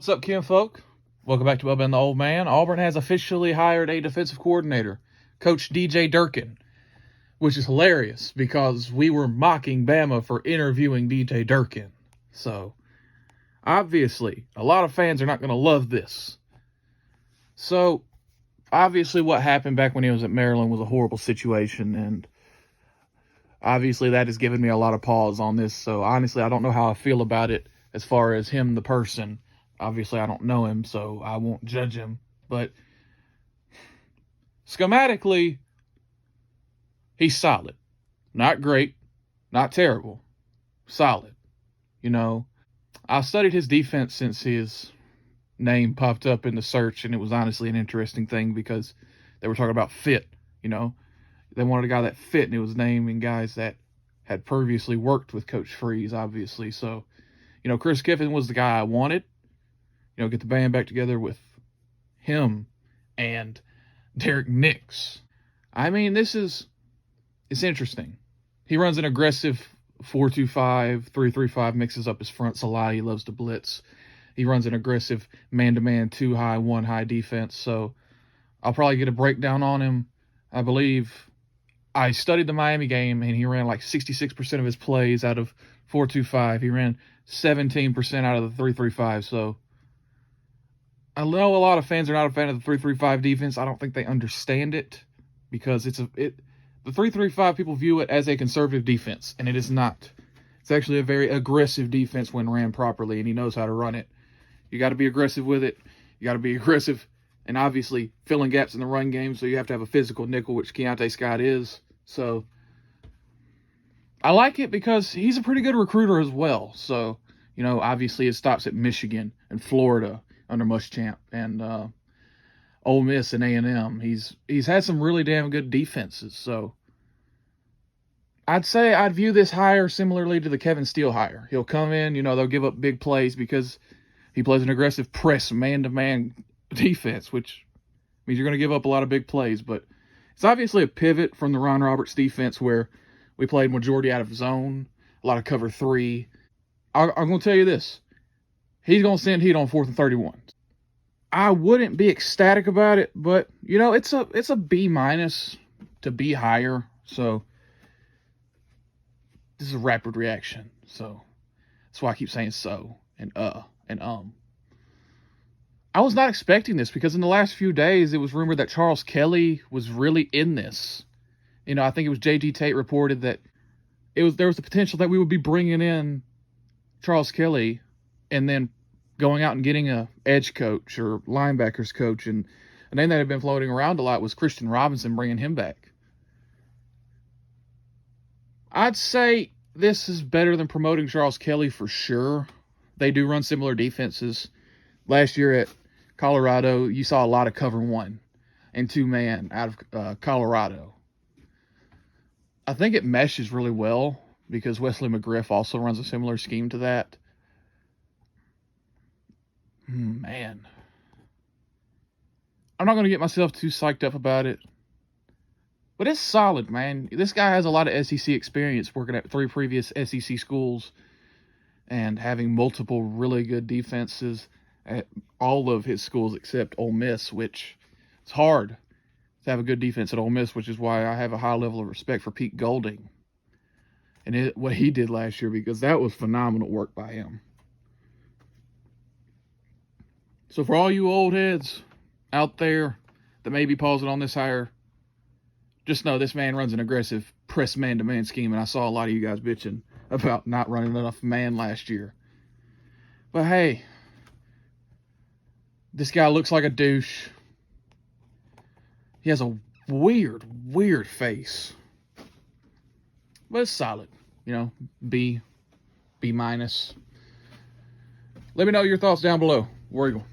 What's up, kinfolk? Welcome back to Bubba and the Old Man. Auburn has officially hired a defensive coordinator, Coach DJ Durkin, which is hilarious because we were mocking Bama for interviewing DJ Durkin. So, obviously, a lot of fans are not going to love this. So, obviously, what happened back when he was at Maryland was a horrible situation, and obviously that has given me a lot of pause on this. So, honestly, I don't know how I feel about it as far as him, the person. Obviously, I don't know him, so I won't judge him. But schematically, he's solid. Not great, not terrible. Solid. You know, I've studied his defense since his name popped up in the search, and it was honestly an interesting thing because they were talking about fit, you know. They wanted a guy that fit, and it was naming guys that had previously worked with Coach Freeze, obviously. So, Chris Kiffin was the guy I wanted. Get the band back together with him and Derek Nix. I mean, it's interesting. He runs an aggressive 4-2-5, 3-3-5, mixes up his fronts a lot. He loves to blitz. He runs an aggressive man-to-man, 2-high, 1-high defense. So I'll probably get a breakdown on him. I believe I studied the Miami game, and he ran like 66% of his plays out of 4-2-5. He ran 17% out of the 3-3-5. So I know a lot of fans are not a fan of the 3-3-5 defense. I don't think they understand it because the 3-3-5 people view it as a conservative defense, and it is not. It's actually a very aggressive defense when ran properly, and he knows how to run it. You got to be aggressive with it. You got to be aggressive and obviously filling gaps in the run game, so you have to have a physical nickel, which Keontae Scott is. So I like it because he's a pretty good recruiter as well. So, obviously it stops at Michigan and Florida under Muschamp and Ole Miss and A&M. He's had some really damn good defenses. So I'd say I'd view this hire similarly to the Kevin Steele hire. He'll come in, they'll give up big plays because he plays an aggressive press man-to-man defense, which means you're going to give up a lot of big plays. But it's obviously a pivot from the Ron Roberts defense where we played majority out of zone, a lot of cover 3. I'm going to tell you this. He's going to send heat on 4th and 31. I wouldn't be ecstatic about it, but, it's a B- to B higher. So this is a rapid reaction. So that's why I keep saying so and and. I was not expecting this because in the last few days, it was rumored that Charles Kelly was really in this. I think it was J.G. Tate reported that there was the potential that we would be bringing in Charles Kelly and then going out and getting a edge coach or linebackers coach. And a name that had been floating around a lot was Christian Robinson, bringing him back. I'd say this is better than promoting Charles Kelly for sure. They do run similar defenses. Last year at Colorado, you saw a lot of cover 1 and 2-man out of Colorado. I think it meshes really well because Wesley McGriff also runs a similar scheme to that. Man. I'm not going to get myself too psyched up about it. But it's solid, man. This guy has a lot of SEC experience working at 3 previous SEC schools and having multiple really good defenses at all of his schools except Ole Miss, which it's hard to have a good defense at Ole Miss, which is why I have a high level of respect for Pete Golding and what he did last year, because that was phenomenal work by him. So for all you old heads out there that may be pausing on this hire, just know this man runs an aggressive press man-to-man scheme, and I saw a lot of you guys bitching about not running enough man last year. But hey, this guy looks like a douche. He has a weird face. But it's solid. B-. Let me know your thoughts down below. War Eagle.